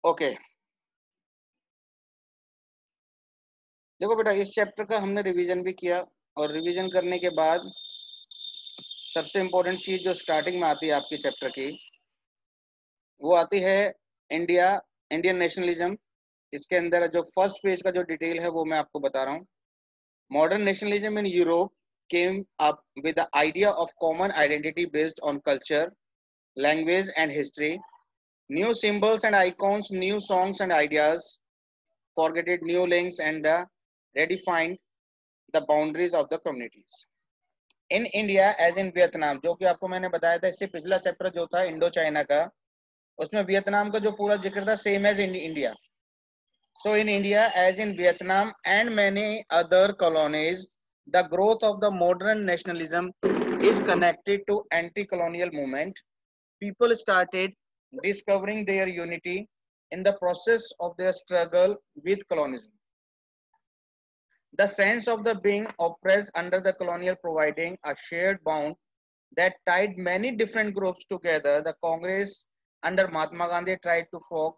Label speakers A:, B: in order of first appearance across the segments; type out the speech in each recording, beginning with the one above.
A: Okay, देखो बेटा, इस चैप्टर का हमने रिवीजन भी किया, और रिवीजन करने के बाद सबसे इम्पोर्टेंट चीज जो स्टार्टिंग में आती है आपके चैप्टर की, वो आती है इंडिया, इंडियन नेशनलिज्म। इसके अंदर जो फर्स्ट पेज का जो डिटेल है वो मैं आपको बता रहा हूँ। Modern nationalism in Europe came up with the idea of common identity based on culture, language, and history. New symbols and icons, new songs and ideas, forgetted new links, and redefined the boundaries of the communities. In India, as in Vietnam, जो कि आपको मैंने बताया था, इससे पिछला chapter जो था इंडो चाइना का, उसमें वियतनाम का जो पूरा जिक्र था same as in India. So in India, as in Vietnam and many other colonies, the growth of the modern nationalism is connected to anti-colonial movement. People started discovering their unity in the process of their struggle with colonialism. The sense of the being oppressed under the colonial providing a shared bond that tied many different groups together. The Congress under Mahatma Gandhi tried to form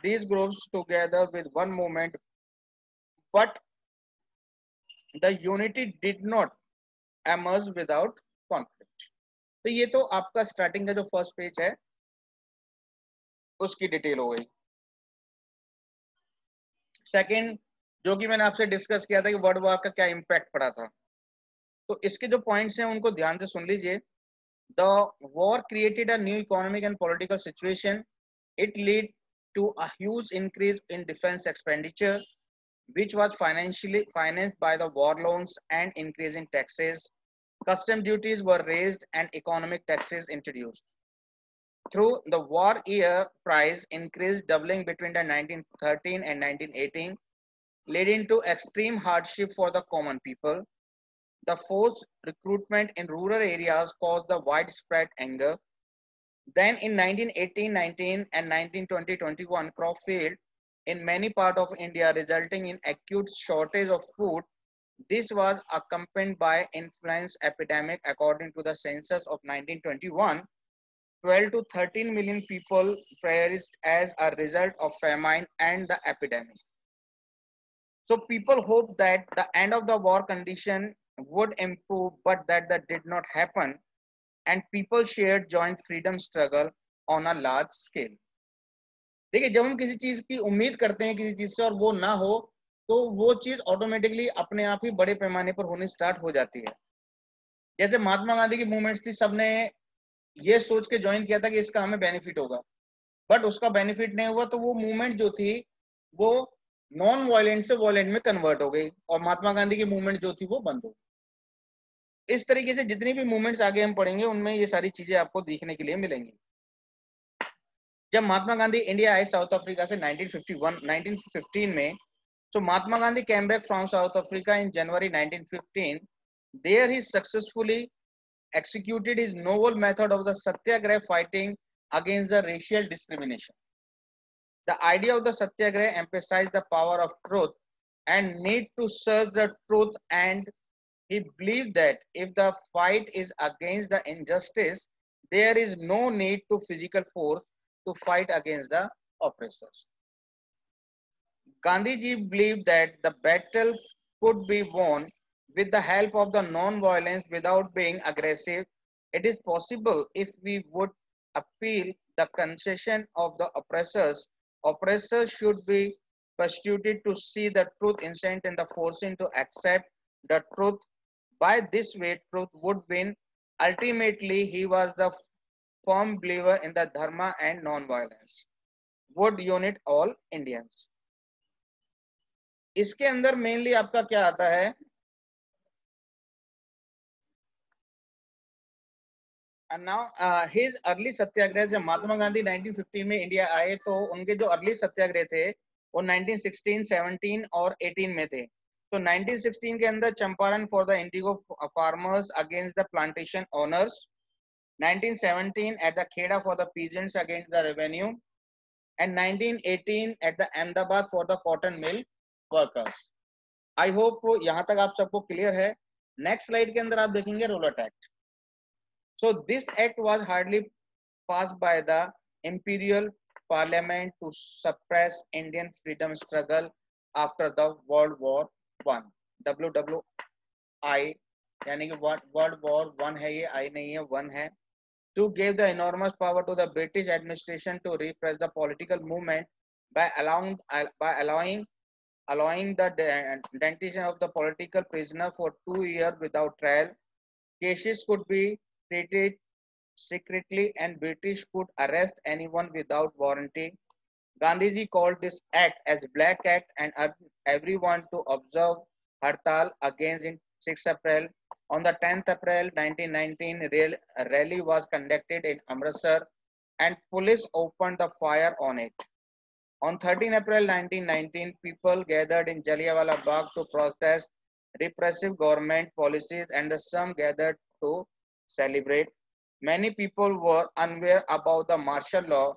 A: these groups together with one movement, but the unity did not emerge without conflict. तो ये तो आपका starting का जो first page है उसकी detail हो गई. सेकंड, जो कि मैंने आपसे डिस्कस किया था कि वर्ल्ड वॉर का क्या इम्पैक्ट पड़ा था, तो इसके जो पॉइंट्स हैं उनको ध्यान से सुन लीजिए. The war created a new economic and political situation. It lead to a huge increase in defense expenditure, which was financially financed by the war loans and increase in taxes. Custom duties were raised and economic taxes introduced. Through the war year price increased, doubling between the 1913 and 1918, leading to extreme hardship for the common people. The forced recruitment in rural areas caused the widespread anger. Then in 1918-19 and 1920-21, crop failed in many parts of India, resulting in acute shortage of food. This was accompanied by influenza epidemic. According to the census of 1921, 12 to 13 million people perished as a result of famine and the epidemic. So people hoped that the end of the war condition would improve, but that did not happen, and people shared joint freedom struggle on a large scale. देखिए, जब हम किसी चीज की उम्मीद करते हैं किसी चीज से और वो ना हो, तो वो चीज ऑटोमेटिकली अपने आप ही बड़े पैमाने पर होनी स्टार्ट हो जाती है. जैसे महात्मा गांधी की मूवमेंट्स थी, सबने ये सोच के ज्वाइन किया था कि इसका हमें बेनिफिट होगा, बट उसका बेनिफिट नहीं हुआ, तो वो मूवमेंट जो थी वो नॉन वायलेंट से वायलेंट में कन्वर्ट हो गई और महात्मा गांधी की मूवमेंट जो थी वो बंद हो गई. इस तरीके से जितनी भी मूवमेंट्स आगे हम पढ़ेंगे उनमें ये सारी चीजें आपको देखने के लिए मिलेंगी. जब महात्मा गांधी इंडिया आए साउथ अफ्रीका से 1915 में, तो Mahatma Gandhi came back from South Africa in January 1915. There he successfully executed his novel method of the satyagraha, fighting against the racial discrimination. The idea of the satyagraha emphasized the power of truth and need to search the truth, and he believed that if the fight is against the injustice, there is no need to physical force to fight against the oppressors. Gandhiji believed that the battle could be won with the help of the non-violence without being aggressive. It is possible if we would appeal the concession of the oppressors. Oppressors should be persuaded to see the truth instead in the forcing to accept the truth. By this way, truth would win. Ultimately, he was the firm believer in the dharma and non-violence would unite all Indians. इसके अंदर mainly आपका क्या आता है, and now his early सत्याग्रह. जब महात्मा गांधी 1915 में India आए तो उनके जो अर्ली सत्याग्रह थे वो 1916, 17 और 18 में थे. तो 1916 के अंदर Champaran for the Indigo farmers against the plantation owners, 1917 at the Kheda for the peasants against the revenue, and 1918 at the Ahmedabad for the cotton mill workers. I hope यहां तक आप सबको क्लियर है. नेक्स्ट स्लाइड के अंदर आप देखेंगे Rowlatt act. So this act was hardly passed by the imperial parliament to suppress Indian freedom struggle after the World War One. WWI यानी कि World War One है ये, I नहीं है, one है. To give the enormous power to the British administration to repress the political movement by allowing the detention of the political prisoner for 2 years without trial. Cases could be treated secretly and British could arrest anyone without warranty. Gandhiji called this act as Black Act and urged everyone to observe Hartal against in 6 April. On the 10th April 1919, a rally was conducted in Amritsar and police opened the fire on it. On 13 April 1919, people gathered in Jallianwala Bagh to protest repressive government policies and some gathered to celebrate. Many people were unaware about the martial law.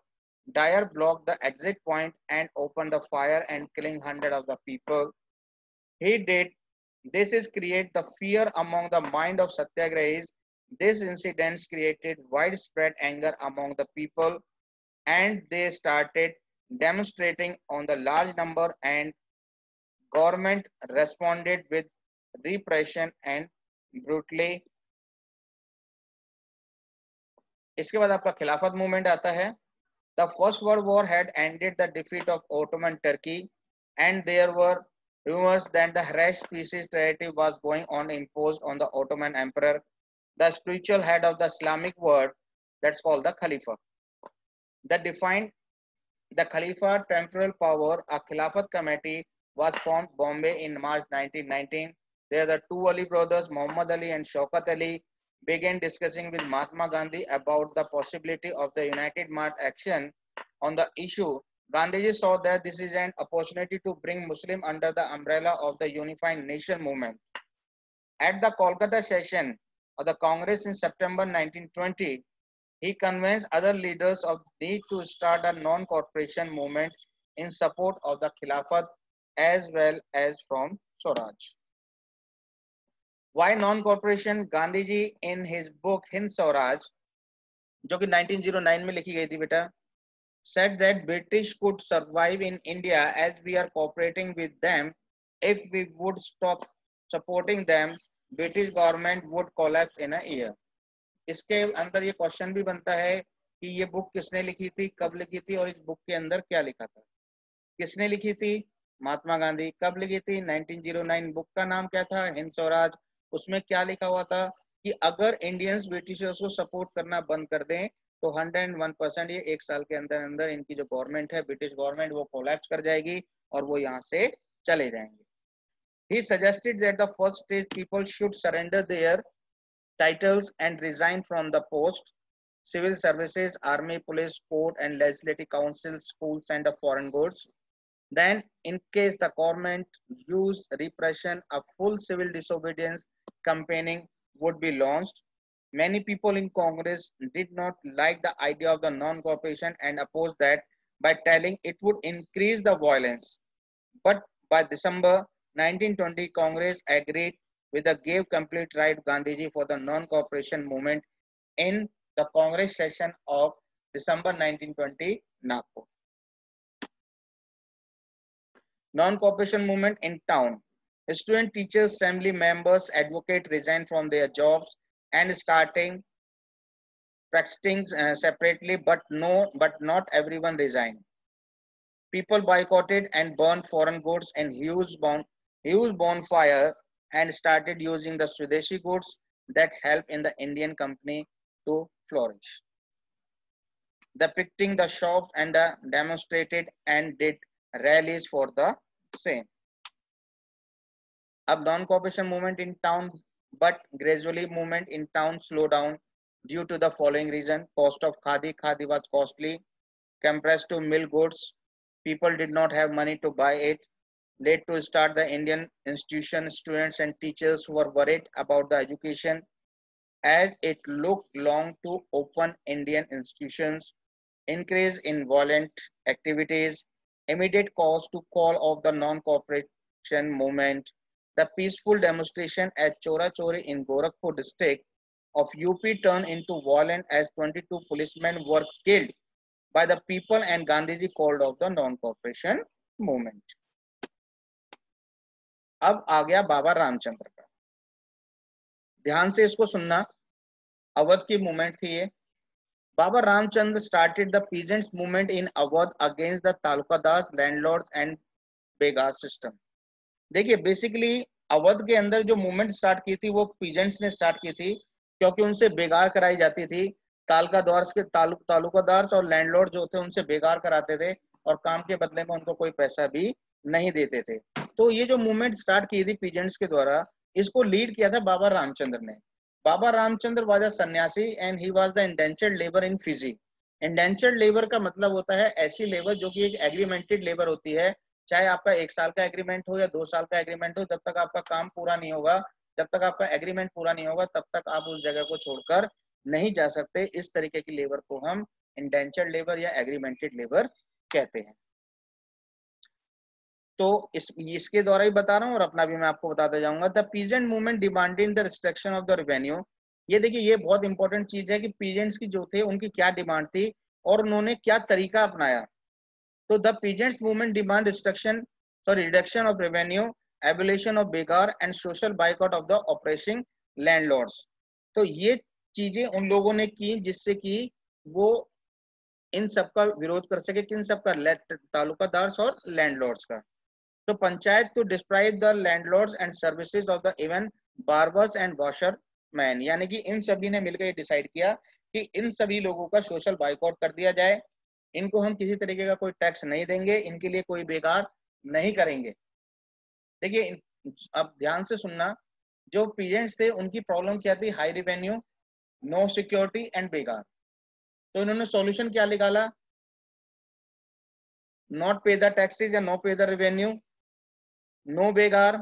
A: Dyer blocked the exit point and opened the fire and killing hundreds of the people. He did this is create the fear among the mind of Satyagrahis. This incident created widespread anger among the people and they started demonstrating on the large number and government responded with repression and brutally. इसके बाद आपका खिलाफत movement आता है. The First World War had ended the defeat of Ottoman Turkey and there were rumors that the Harash Pieces Treaty was going on imposed on the Ottoman Emperor, the spiritual head of the Islamic world, that's called the Khalifa. That defined the Khalifa temporal power. A Khilafat committee was formed Bombay in March 1919. There the two Ali brothers, Muhammad Ali and Shaukat Ali, began discussing with Mahatma Gandhi about the possibility of the United March action on the issue. Gandhiji saw that this is an opportunity to bring Muslim under the umbrella of the Unified Nation movement. At the Kolkata session of the Congress in September 1920, he convinced other leaders of the need to start a non-cooperation movement in support of the Khilafat as well as from Swaraj. Why non-cooperation? Gandhiji in his book Hind Swaraj, जो कि 1909 में लिखी गई थी बेटा, said that British could survive in India as we are cooperating with them. If we would stop supporting them, British government would collapse in a year. इसके अंदर ये क्वेश्चन भी बनता है कि ये बुक किसने लिखी थी, कब लिखी थी और इस बुक के अंदर क्या लिखा था. किसने लिखी थी? महात्मा गांधी. कब लिखी थी? 1909. बुक का नाम क्या था? हिंद स्वराज. उसमें क्या लिखा हुआ था कि अगर इंडियंस ब्रिटिशर्स को सपोर्ट करना बंद कर दें तो 101% ये एक साल के अंदर अंदर इनकी जो गवर्नमेंट है, ब्रिटिश गवर्नमेंट, वो कोलैप्स कर जाएगी और वो यहाँ से चले जाएंगे. He suggested that the first stage people should surrender their titles and resign from the post, civil services, army, police, court and legislative councils, schools and the foreign goods. Then in case the government used repression, a full civil disobedience campaigning would be launched. Many people in Congress did not like the idea of the non-cooperation and opposed that by telling it would increase the violence. But by December 1920, Congress agreed with the gave complete right Gandhiji for the non-cooperation movement in the Congress session of December 1920, Nagpur. Non-cooperation movement in town. Student, teachers, assembly members, advocates resigned from their jobs and starting practicing separately, but not everyone resigned. People boycotted and burned foreign goods in huge bonfire and started using the Swadeshi goods that help in the Indian company to flourish. Depicting the shops and demonstrated and did rallies for the same. A non-cooperation movement in town, but gradually movement in town slowed down due to the following reason. Cost of khadi was costly, compressed to mill goods, people did not have money to buy it, led to start the Indian institution. Students and teachers were worried about the education as it looked long to open Indian institutions, increase in violent activities, immediate cause to call off the non-cooperation movement. The peaceful demonstration at Chora Chori in Gorakhpur district of UP turned into violence as 22 policemen were killed by the people and Gandhiji called off the non-cooperation movement. अब आ गया बाबा रामचंद्र का, ध्यान से इसको सुनना। अवध की movement थी ये। Baba Ramchandra started the peasants movement in Awadh against the taluqdar, landlords and begar system. देखिए बेसिकली अवध के अंदर जो मूवमेंट स्टार्ट की थी वो पीजेंट्स ने स्टार्ट की थी, क्योंकि उनसे बेगार कराई जाती थी। तालुकादार और लैंडलॉर्ड जो थे उनसे बेगार कराते थे और काम के बदले में उनको कोई पैसा भी नहीं देते थे। तो ये जो मूवमेंट स्टार्ट की थी पीजेंट्स के द्वारा, इसको लीड किया था बाबा रामचंद्र ने। बाबा रामचंद्र वाज अ सन्यासी and he was the indentured labour in Fiji. Indentured labour का मतलब होता है ऐसी लेबर जो कि एक एग्रीमेंटेड लेबर होती है, चाहे आपका 1 साल का एग्रीमेंट हो या 2 साल का एग्रीमेंट हो, जब तक आपका काम पूरा नहीं होगा, जब तक आपका एग्रीमेंट पूरा नहीं होगा, तब तक आप उस जगह को छोड़कर नहीं जा सकते। इस तरीके की लेबर को हम इंडेंचर्ड लेबर या एग्रीमेंटेड लेबर कहते हैं। तो इसके द्वारा ही बता रहा हूँ और अपना भी मैं आपको बताता जाऊंगा। The peasant movement demanding the restriction of the revenue. ये देखिए ये बहुत इंपॉर्टेंट चीज है कि पीजेंट्स की जो थे उनकी क्या डिमांड थी और उन्होंने क्या तरीका अपनाया। तो the peasants movement demand reduction of revenue, abolition of begar and social boycott of the operating landlords. तो ये चीजें उन लोगों ने की जिससे कि वो इन सबका विरोध कर सके, किन सबका, तालुकादार और लैंडलॉर्ड्स का। तो panchayat to describe the landlords and services of the even barbers and washerman, यानी कि इन सभी ने मिलकर डिसाइड किया कि इन सभी लोगों का सोशल बाइकआउट कर दिया जाए, इनको हम किसी तरीके का कोई टैक्स नहीं देंगे, इनके लिए कोई बेकार नहीं करेंगे। देखिए अब ध्यान से सुनना, जो पीजेंट्स थे उनकी प्रॉब्लम क्या थी, high revenue, no security and begar. तो इन्होंने सॉल्यूशन क्या निकाला, नॉट पे द टैक्सेस या no pay the revenue, no begar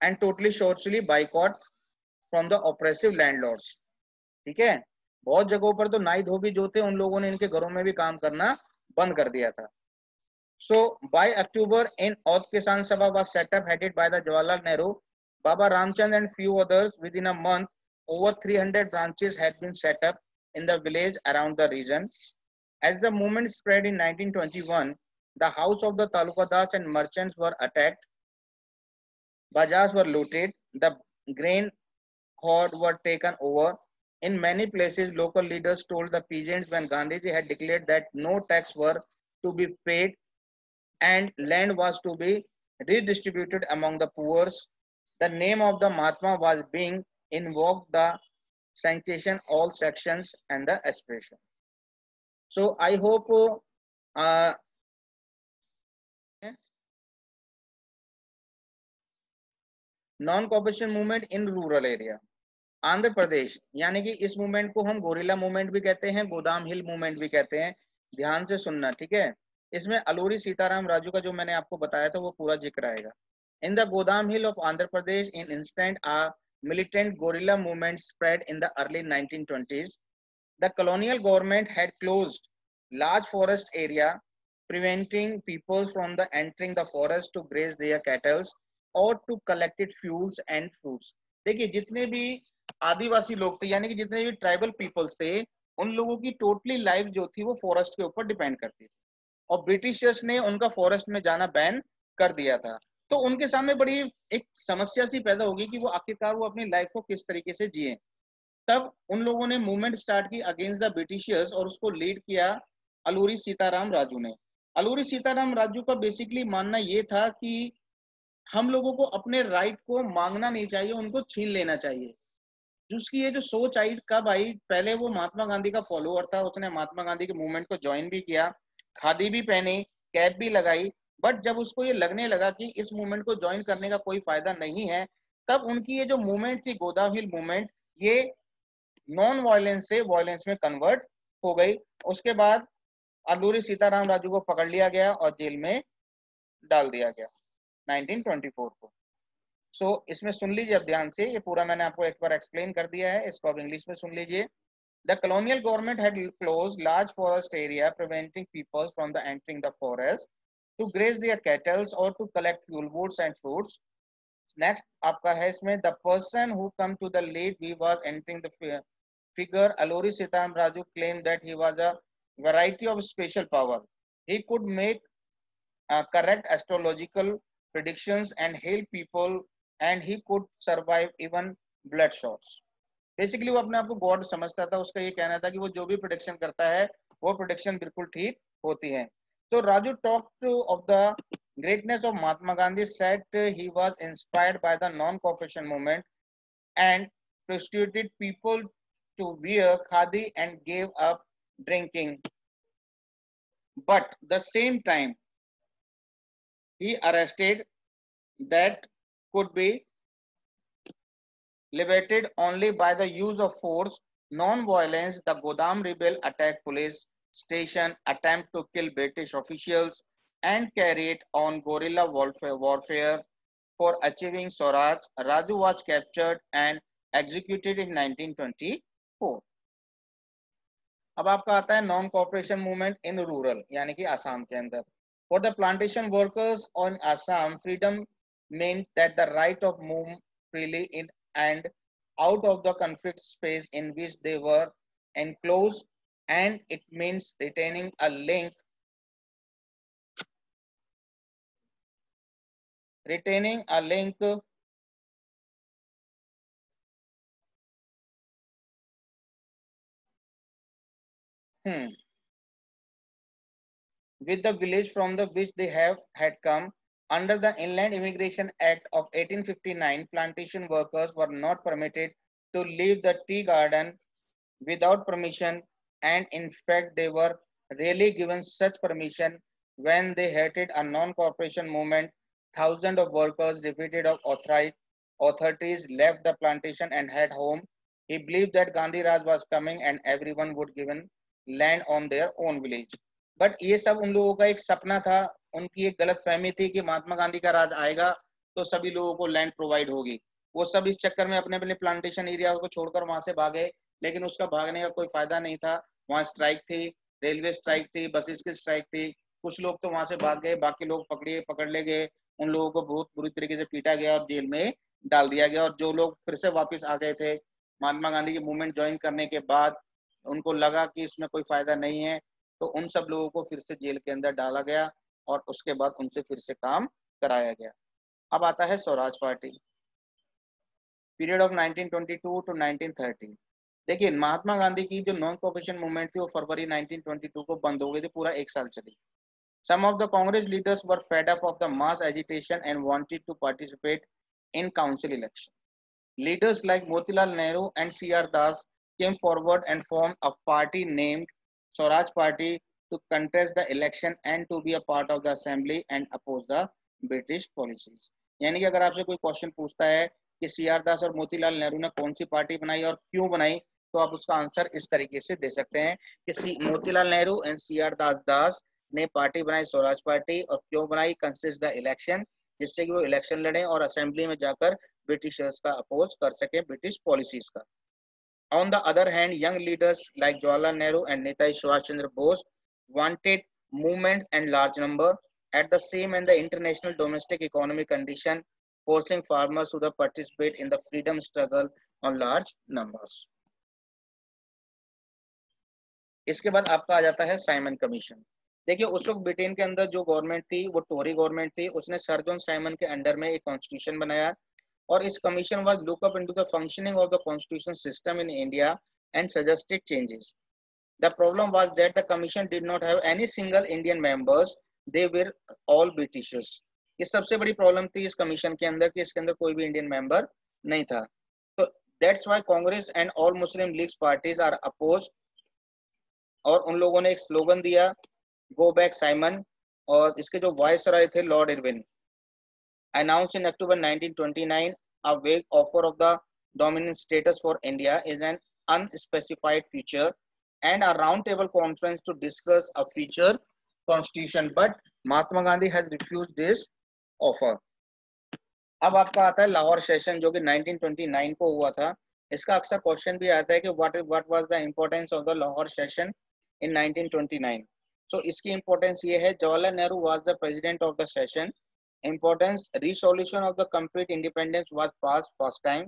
A: and totally socially boycott from the oppressive landlords. ठीक है, बहुत जगहों पर तो नाई धोबी जो थे उन लोगों ने इनके घरों में भी काम करना बंद कर दिया था। So by October in Auth Kisan Sabha was set up headed by the Jawaharlal Nehru, Baba Ramchand and few others. Within a month, over 300 branches had been set up in the village around the region. As the movement spread in 1921, the house of the Talukadars and merchants were attacked, bazaars were looted, the grain hoard were taken over. In many places, local leaders told the peasants when Gandhiji had declared that no tax were to be paid and land was to be redistributed among the poor. The name of the Mahatma was being invoked, the sanctionation, all sections and the aspiration. So I hope non-cooperation movement in rural area. Andhra Pradesh, यानी कि इस movement को हम gorilla movement भी कहते हैं, गोदाम हिल movement भी कहते हैं। ध्यान से सुनना, ठीक है। इसमें अलूरी सीताराम राजू का जो मैंने आपको बताया था वो पूरा जिक्र आएगा। In the Gudem hill of Andhra Pradesh in instant a militant guerrilla movement spread in the early 1920s. The colonial government had closed large forest area, preventing people from the entering the forest to graze their cattle or to collect fuels and fruits. देखिए जितने भी आदिवासी लोग थे, यानी कि जितने भी tribal peoples थे, उन लोगों की टोटली लाइफ जो थी वो फॉरेस्ट के ऊपर डिपेंड करती थी और ब्रिटिशर्स ने उनका फॉरेस्ट में जाना बैन कर दिया था। तो उनके सामने बड़ी एक समस्या सी पैदा होगी कि वो आखिरकार वो अपनी लाइफ को किस तरीके से जिए। तब उन लोगों ने मूवमेंट स्टार्ट की अगेंस्ट द ब्रिटिशर्स और उसको लीड किया अलूरी सीताराम राजू ने। अलूरी सीताराम राजू का बेसिकली मानना ये था कि हम लोगों को अपने राइट को मांगना नहीं चाहिए, उनको छीन लेना चाहिए। उसकी ये जो सोच आई कब आई, पहले वो महात्मा गांधी का फॉलोअर था, उसने महात्मा गांधी के मूवमेंट को ज्वाइन भी किया, खादी भी पहनी, कैप भी लगाई, बट जब उसको ये लगने लगा कि इस मूवमेंट को ज्वाइन करने का कोई फायदा नहीं है, तब उनकी ये जो मूवमेंट थी गोदाम हिल मूवमेंट, ये नॉन वायलेंस से वायलेंस में कन्वर्ट हो गई। उसके बाद अलूरी सीताराम राजू को पकड़ लिया गया और जेल में डाल दिया गया 1924 को। सो इसमें सुन लीजिए अब ध्यान से, ये पूरा मैंने आपको एक बार एक्सप्लेन कर दिया है, इसको अब इंग्लिश में सुन लीजिए। The colonial government had closed large forest area, preventing people from the entering the forest to graze their cattle or to collect fuel woods and fruits. Next आपका है इसमें, the person who come to the lead we was entering the figure Aluri Sitaram Raju claimed that he was a variety of special power. He could make correct astrological predictions and heal people, and he could survive even blood shots. Basically वो अपने आप को God समझता था. उसका ये कहना था कि वो जो भी प्रोडिक्शन करता है वो प्रोडिक्शन बिल्कुल ठीक होती है. तो Raju talked of the greatness of Mahatma Gandhi, said he was inspired by the non-cooperation movement and persuaded people to wear khadi and gave up drinking. But the same time he arrested that could be liberated only by the use of force, non-violence. The Godam rebel attacked police station, attempt to kill British officials, and carried on guerrilla warfare for achieving Swaraj. Raju was captured and executed in 1924. अब आपका आता है non cooperation movement in rural यानी कि आसाम के अंदर. For the plantation workers on Assam, freedom meant that the right of move freely in and out of the conflict space in which they were enclosed, and it means retaining a link with the village from the which they had come. Under the Inland Immigration Act of 1859, plantation workers were not permitted to leave the tea garden without permission, and in fact they were rarely given such permission. When they headed a non-cooperation movement, thousands of workers defeated of authorities left the plantation and head home. He believed that Gandhi Raj was coming and everyone would given land on their own village. But ये सब उन लोगों का एक सपना था, उनकी एक गलत फहमी थी कि महात्मा गांधी का राज आएगा तो सभी लोगों को लैंड प्रोवाइड होगी. वो सब इस चक्कर में अपने अपने प्लांटेशन एरिया को छोड़कर वहां से भागे, लेकिन उसका भागने का कोई फायदा नहीं था. वहां स्ट्राइक थी, रेलवे स्ट्राइक थी, बसेस की स्ट्राइक थी. कुछ लोग तो वहां से भाग गए, बाकी लोग पकड़ ले गए. उन लोगों को बहुत बुरी तरीके से पीटा गया और जेल में डाल दिया गया. और जो लोग फिर से वापस आ गए थे महात्मा गांधी की मूवमेंट ज्वाइन करने के बाद, उनको लगा कि इसमें कोई फायदा नहीं है, तो उन सब लोगों को फिर से जेल के अंदर डाला गया और उसके बाद उनसे फिर से काम कराया गया. अब आता है Swaraj party, period of 1922 to 1930. देखिए महात्मा गांधी की जो नॉन कोऑपरेशन मूवमेंट थी वो फरवरी 1922 को बंद हो गई थी, पूरा एक साल चली. Some of the Congress leaders were fed up of the mass agitation and wanted to participate in council election. Leaders like Motilal Nehru and C.R. Das came forward and formed a party named Swaraj Party to contest the election and to be a part of the assembly and oppose the British policies. यानी कि अगर आपसे कोई question पूछता है कि CR. दास और मोतीलाल नेहरू ने कौन सी पार्टी बनाई और क्यों बनाई, तो आप उसका आंसर इस तरीके से दे सकते हैं कि मोतीलाल नेहरू एंड सी.आर. दास ने पार्टी बनाई स्वराज पार्टी, और क्यों बनाई, कंसिस्ट द इलेक्शन, जिससे कि वो इलेक्शन लड़े और असेंबली में जाकर ब्रिटिशर्स का अपोज कर सके, ब्रिटिश पॉलिसीज का. On the other hand, young leaders like Jawaharlal Nehru and Netaji Subhash Chandra Bose wanted movements and large number. At the same and the international domestic economic condition forcing farmers to participate in the freedom struggle on large numbers. इसके बाद आपका आ जाता है Simon commission. देखिए उस वक्त Britain के अंदर जो गवर्नमेंट थी वो टोरी गवर्नमेंट थी. उसने सर जॉन साइमन के अंडर में एक कॉन्स्टिट्यूशन बनाया, और इस commission was look up into the functioning of the constitution system in India and suggested changes. The problem was that the commission did not have any single Indian members, they were all Britishers. ये सबसे बड़ी problem थी इस commission के अंदर कि इसके अंदर कोई भी इंडियन मेंबर नहीं था. तो that's why Congress and all Muslim League parties are oppose, और उन लोगों ने एक स्लोगन दिया, गो बैक साइमन, और इसके जो वाइसरॉय थे Lord Irwin announced in October 1929 a vague offer of the dominant status for India is an unspecified future and a round table conference to discuss a future constitution, but Mahatma Gandhi has refused this offer. अब आपका आता है Lahore session जो कि 1929 को हुआ था. इसका अक्सर क्वेश्चन भी आता है कि what was the importance of the Lahore session in 1929. so इसकी इंपॉर्टेंस ये है, Jawaharlal Nehru was the president of the session. Importance, resolution of the complete independence was passed first time.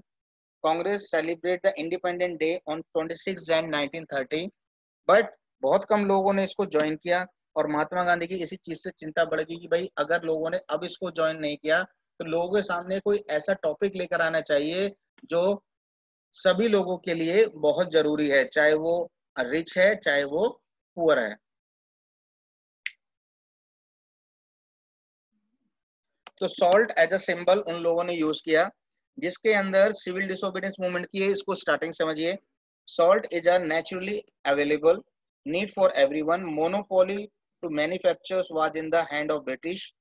A: Congress celebrate the Independent Day on 26 Jan 1930, but बहुत कम लोगों ने इसको join किया और महात्मा गांधी की इसी चीज से चिंता बढ़ गई कि भाई अगर लोगों ने अब इसको ज्वाइन नहीं किया तो लोगों के सामने कोई ऐसा टॉपिक लेकर आना चाहिए जो सभी लोगों के लिए बहुत जरूरी है, चाहे वो रिच है चाहे वो पुअर है। तो सॉल्ट एज अ सिंबल उन लोगों ने यूज किया, जिसके अंदर सिविल डिसोबीडियंस मूवमेंट की है। इसको स्टार्टिंग समझिए। Salt is a naturally available need for everyone, monopoly to manufactures was in the hand of British,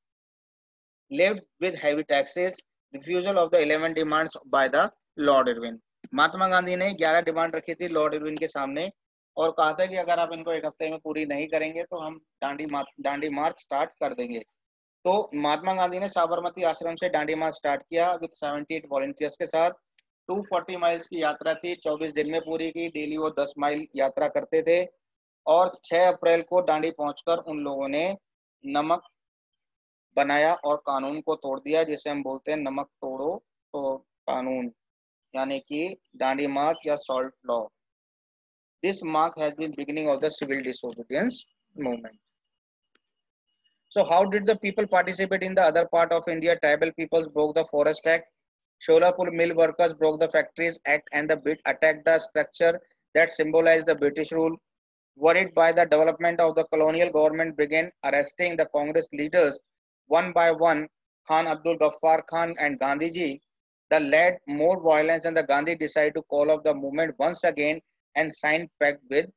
A: lived with heavy taxes, refusal of the 11 demands by the lord Irwin. Mahatma Gandhi ने 11 demand रखी थी Lord Irwin के सामने और कहा था कि अगर आप इनको एक हफ्ते में पूरी नहीं करेंगे तो हम दांडी मार्च स्टार्ट कर देंगे। तो महात्मा गांधी ने साबरमती आश्रम से दांडी मार्च स्टार्ट किया विद 78 वॉलंटियर्स के साथ। 240 माइल्स की यात्रा थी, 24 दिन में पूरी की। डेली वो 10 माइल यात्रा करते थे और 6 अप्रैल को दांडी पहुंचकर उन लोगों ने नमक बनाया और कानून को तोड़ दिया, जिसे हम बोलते हैं नमक तोड़ो तो कानून, यानी कि दांडी मार्च या salt law. This mark has been beginning of the civil disobedience movement. So how did the people participate in the other part of India? Tribal peoples broke the Forest Act. Sholapur mill workers broke the Factories Act and the Brit attacked the structure that symbolized the British rule. Worried by the development of the colonial government began arresting the Congress leaders one by one, Khan Abdul Ghaffar Khan and Gandhiji. The led more violence and the Gandhi decided to call off the movement once again and sign pact with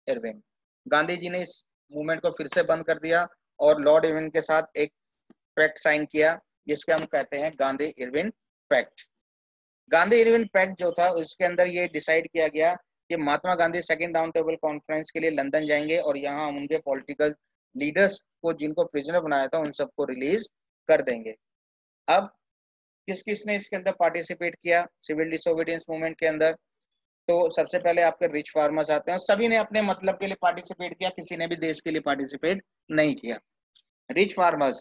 A: Irving. Gandhi ji ने इस movement को फिर से बंद कर दिया और Lord Irwin के साथ एक पैक्ट साइन किया, जिसके हम कहते हैं Gandhi Irwin pact. Gandhi Irwin pact जो था उसके अंदर ये डिसाइड किया गया कि Mahatma Gandhi second round table conference के लिए लंदन जाएंगे और यहाँ उनके पॉलिटिकल लीडर्स को जिनको प्रिजनर बनाया था उन सबको रिलीज कर देंगे। अब किस किस ने इसके अंदर पार्टिसिपेट किया सिविल डिसोबीडियंस मूवमेंट के अंदर? तो सबसे पहले आपके रिच फार्मर्स आते हैं। सभी ने अपने मतलब के लिए पार्टिसिपेट किया, किसी ने भी देश के लिए पार्टिसिपेट नहीं किया। Rich farmers,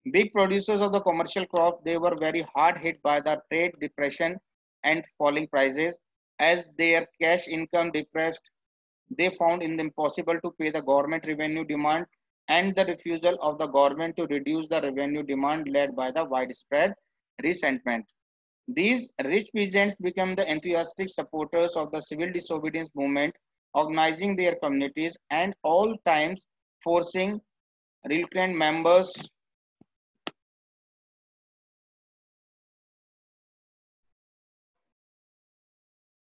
A: big producers of the commercial crop, they were very hard hit by the trade depression and falling prices. As their cash income depressed, they found it impossible to pay the government revenue demand, and the refusal of the government to reduce the revenue demand led by the widespread resentment. These rich peasants became the enthusiastic supporters of the civil disobedience movement, organizing their communities and all times forcing reluctant members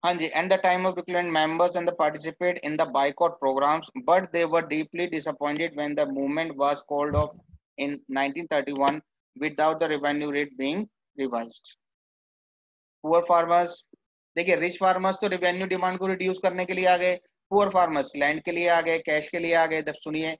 A: and the time of reluctant members and the participate in the boycott programs, but they were deeply disappointed when the movement was called off in 1931 without the revenue rate being revised. Poor farmers, देखिए rich farmers तो revenue demand को reduce करने के लिए आ गए, poor farmers land के लिए आ गए, कैश के लिए आ गए। जब सुनिए,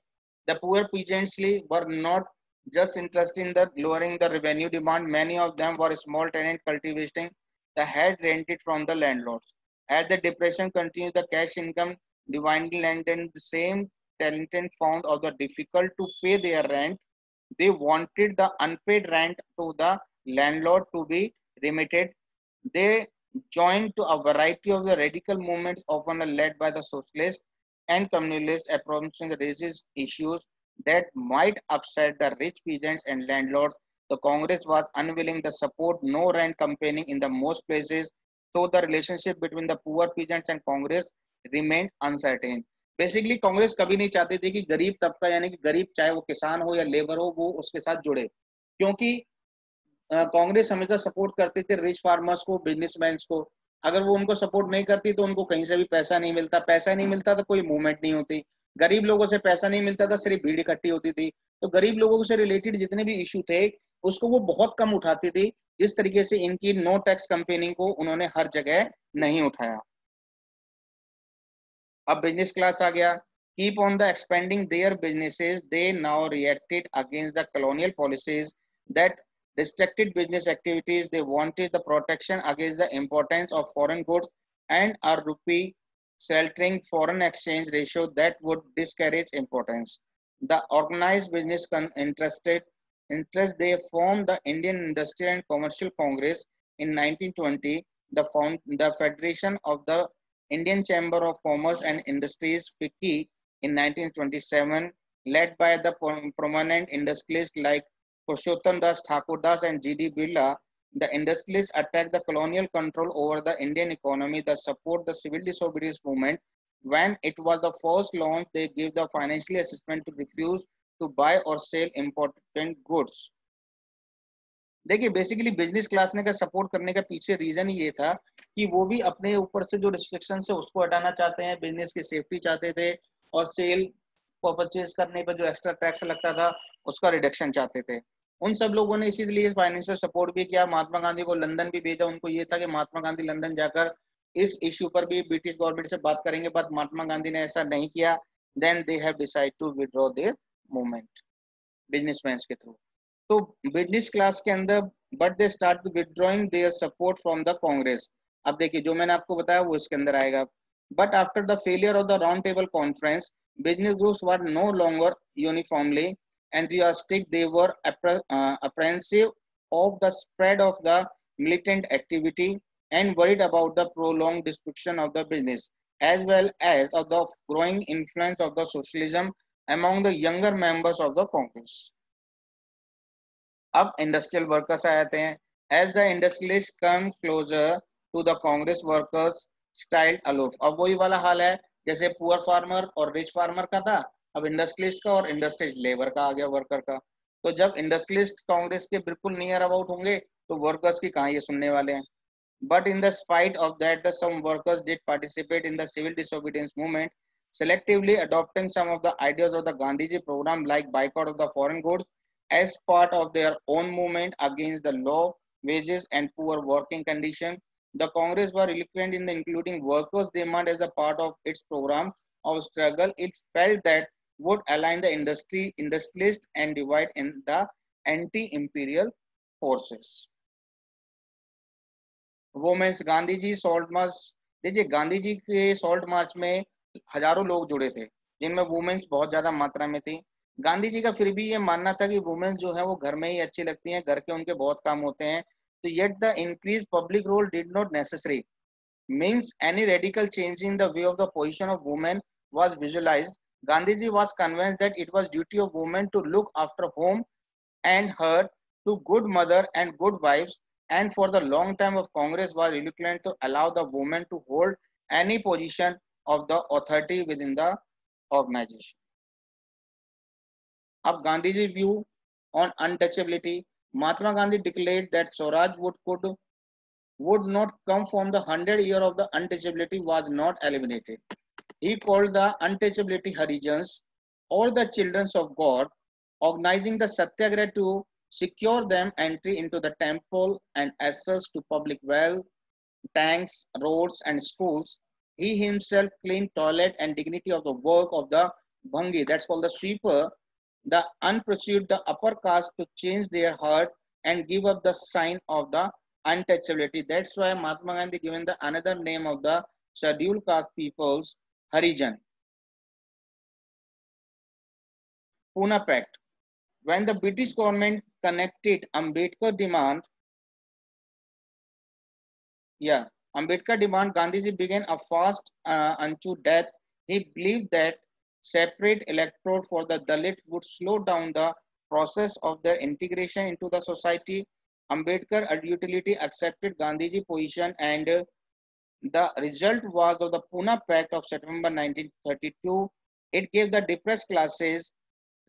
A: the poor peasants were not just interested in the lowering the revenue demand. Many of them were small tenant cultivating the had rented from the landlords. As the depression continued, the cash income dividing land and the same tenant found of the difficult to pay their rent. They wanted the unpaid rent to the landlord to be remitted. They joined to a variety of the radical movements often led by the socialists and communists approaching the racist issues that might upset the rich peasants and landlords. The Congress was unwilling to support no rent campaigning in the most places, so the relationship between the poor peasants and Congress remained uncertain. Basically Congress कभी नहीं चाहती थी कि गरीब तबका यानी कि गरीब चाहे वो किसान हो या लेबर हो वो उसके साथ जुड़े, क्योंकि कांग्रेस हमेशा सपोर्ट करती थी रिच फार्मर्स को, बिजनेसमैन को। अगर वो उनको सपोर्ट नहीं करती तो उनको कहीं से भी पैसा नहीं मिलता, पैसा नहीं मिलता तो कोई मूवमेंट नहीं होती। गरीब लोगों से पैसा नहीं मिलता था, सिर्फ भीड़ इकट्ठी होती थी। तो गरीब लोगों से रिलेटेड जितने भी इशू थे उसको वो बहुत कम उठाती थी, जिस तरीके से इनकी नो टैक्स कैंपेनिंग को उन्होंने हर जगह नहीं उठाया। अब बिजनेस क्लास आ गया। Keep on the expanding their businesses, they now reacted against the colonial policies that restricted business activities. They wanted the protection against the importance of foreign goods and a rupee sheltering foreign exchange ratio that would discourage importance. The organized business interest they formed the Indian Industrial and Commercial Congress in 1920, the Federation of the Indian Chamber of Commerce and Industries (FICCI) in 1927, led by the prominent industrialists like Purushottam Das Thakurdas and G.D. Birla. The industrialists attacked the colonial control over the Indian economy, the support the civil disobedience movement. When it was the first launch, they gave the financial assistance to refuse to buy or sell important goods. देखिए basically business class ने का support करने का पीछे reason ये था कि वो भी अपने ऊपर से जो रिस्ट्रिक्शन है उसको हटाना चाहते हैं, बिजनेस की सेफ्टी चाहते थे और सेल को परचेज करने पर जो एक्स्ट्रा टैक्स लगता था उसका रिडक्शन चाहते थे। उन सब लोगों ने इसीलिए फाइनेंशियल सपोर्ट भी किया, महात्मा गांधी को लंदन भी भेजा। उनको ये था कि महात्मा गांधी लंदन जाकर इस इश्यू पर भी ब्रिटिश गवर्नमेंट से बात करेंगे, बट महात्मा गांधी ने ऐसा नहीं किया। Then they have decide to withdraw their movement businessman के थ्रू। तो बिजनेस क्लास के अंदर but they start withdrawing their support from the Congress. अब देखिए जो मैंने आपको बताया वो इसके अंदर आएगा। But after the failure of the round table conference, business groups were no longer uniformly enthusiastic. They were apprehensive of the spread of the militant activity and worried about the prolonged destruction of the business, as well as of the growing influence of the socialism among the younger members of the Congress. अब industrial workers आ जाते हैं। As the industrialist come closer to the Congress workers style aloof. अब वही वाला हाल है जैसे पुअर फार्मर और रिच फार्मर का था, अब इंडस्ट्रियलिस्ट का और इंडस्ट्रियल लेबर का आ गया, वर्कर का। तो जब इंडस्ट्रियलिस्ट कांग्रेस के बिल्कुल नियर अबाउट होंगे तो वर्कर्स की कहाँ ये सुनने वाले हैं। But in the spite of that the some workers did participate in the civil disobedience movement, selectively adopting some of the ideas of the Gandhiji program like boycott of the foreign goods as part of their own movement against the low wages and poor working condition. The Congress were reluctant in including workers' demand as a part of its program of struggle. It felt that would align the industrialists and divide in the anti-imperial forces. Women's Gandhi ji salt march. देखिए गांधी जी के salt march में हजारों लोग जुड़े थे जिनमें women's बहुत ज्यादा मात्रा में थी। गांधी जी का फिर भी ये मानना था कि वुमेन्स जो है वो घर में ही अच्छी लगती हैं, घर के उनके बहुत काम होते हैं। तो yet the increase public role did not necessary means any radical change in the way of the position of women was visualized. Gandhiji was convinced that it was duty of women to look after home and her to good mother and good wives, and for the long time of Congress was reluctant to allow the women to hold any position of the authority within the organization. Of Gandhi's view on untouchability, Mahatma Gandhi declared that Swaraj would not come from the 100 year of the untouchability was not eliminated. He called the untouchability Harijans or the children of God, organizing the Satyagraha to secure them entry into the temple and access to public wealth, tanks, roads and schools. He himself cleaned toilet and dignity of the work of the Bhangi, that's called the sweeper, the unpursued, the upper caste to change their heart and give up the sign of the untouchability. That's why Mahatma Gandhi given the another name of the scheduled caste peoples, Harijan. Pune Pact. When the British government connected Ambedkar demand, Gandhiji began a fast unto death. He believed that separate electorate for the Dalit would slow down the process of their integration into the society. Ambedkar utility accepted Gandhiji position, and the result was of the Pune Pact of September 1932. It gave the depressed classes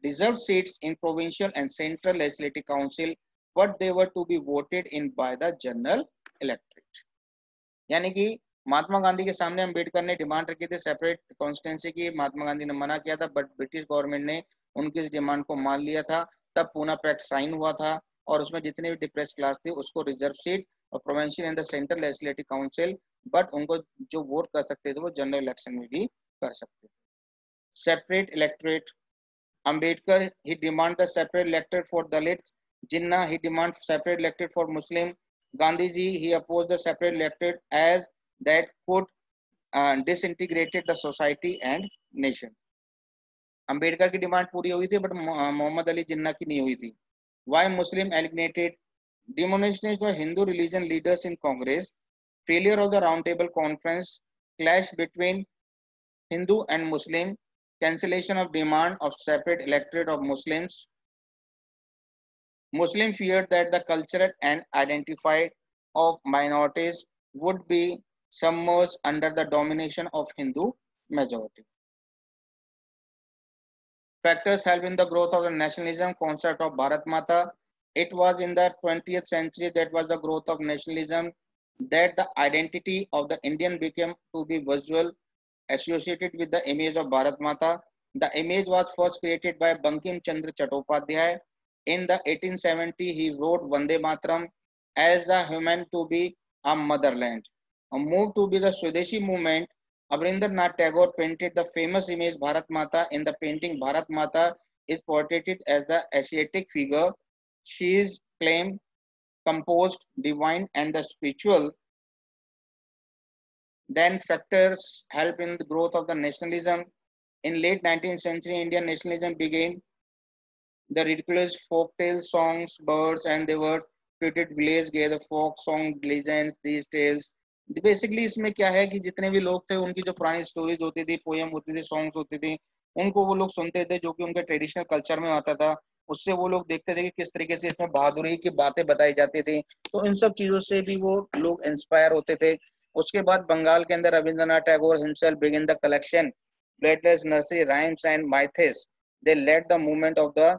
A: reserved seats in provincial and central legislative council, but they were to be voted in by the general electorate. यानी कि महात्मा गांधी के सामने अंबेडकर ने demand रखी थी separate constituency की, महात्मा गांधी ने मना किया था, बट ब्रिटिश गवर्नमेंट ने उनकी इस डिमांड को मान लिया था। तब पूना पैक्ट साइन हुआ था और उसमें जितने भी डिप्रेस क्लास थे उसको रिजर्व सीट और provincial and the central legislative council, but उनको जो वोट कर सकते थे वो जनरल इलेक्शन में भी कर सकते थे। Separate electorate, Ambedkar he demanded the separate electorate for Dalits. Jinnah he demanded separate electorate for Muslim. Gandhiji he opposed the separate electorate as that could disintegrated the society and nation. Ambedkar की demand पूरी हुई थी but Mohammad Ali Jinnah की नहीं हुई थी. Why Muslim alienated? Demonization of Hindu religion leaders in Congress, failure of the Round Table Conference, clash between Hindu and Muslim, cancellation of demand of separate electorate of Muslims. Muslim feared that the cultural and identity of minorities would be submerged under the domination of Hindu majority. Factors help in the growth of the nationalism concept of Bharat Mata. It was in the 20th century that was the growth of nationalism that the identity of the Indian became to be visual associated with the image of Bharat Mata. The image was first created by Bankim Chandra Chattopadhyay. In the 1870, he wrote Vande Mataram as the human to be a motherland. A move to be the Swadeshi movement, Rabindranath Tagore painted the famous image Bharat Mata. In the painting, Bharat Mata is portrayed as the Asiatic figure. She is claimed composed, divine, and the spiritual. Then factors help in the growth of the nationalism. In late 19th century, Indian nationalism began. The ridiculous folk tales, songs, birds, and they were created village gave the folk song legends, these tales. Basically इसमें क्या है कि जितने भी लोग थे उनकी जो पुरानी स्टोरीज होती थी, पोयम होती थी, सॉन्ग्स होती थी, उनको वो लोग सुनते थे जो कि उनके ट्रेडिशनल कल्चर में आता था. उससे वो लोग देखते थे कि किस तरीके से इसमें बहादुरी की बातें बताई जाती थी. तो इन सब चीजों से भी वो लोग इंस्पायर होते थे. उसके बाद बंगाल के अंदर Rabindranath Tagore himself begin the collection Platelets, nursery rhymes and myths. They led the movement of the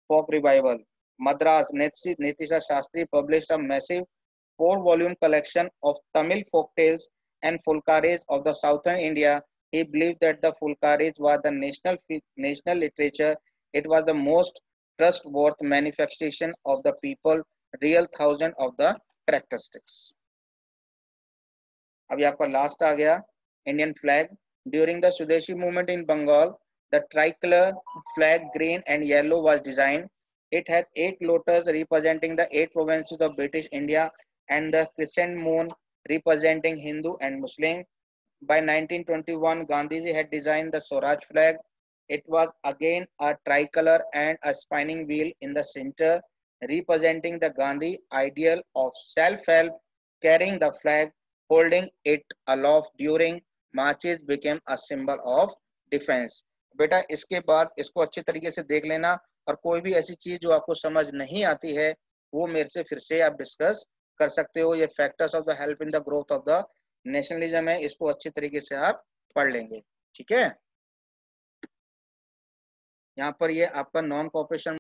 A: folk revival. Madras, Nitisha Shastri published a massive 4-volume collection of Tamil folk tales and Fulkaris of the southern India. He believed that the Fulkaris was the national literature. It was the most trustworthy manifestation of the people, real thousand of the characteristics. अभी आपका last आ गया Indian flag. During the Swadeshi movement in Bengal, the tricolor flag green and yellow was designed. It had 8 lotus representing the 8 provinces of British India and the crescent moon representing Hindu and Muslim. By 1921, Gandhiji had designed the Swaraj flag. It was again a tricolor and a spinning wheel in the center representing the Gandhi ideal of self-help, carrying the flag, holding it aloft during marches became a symbol of defense. बेटा इसके बाद इसको अच्छे तरीके से देख लेना और कोई भी ऐसी चीज जो आपको समझ नहीं आती है वो मेरे से फिर से आप डिस्कस कर सकते हो. ये factors of the help in the growth of the nationalism है, इसको अच्छे तरीके से आप पढ़ लेंगे. ठीक है, यहाँ पर ये आपका नॉन कॉपरेशन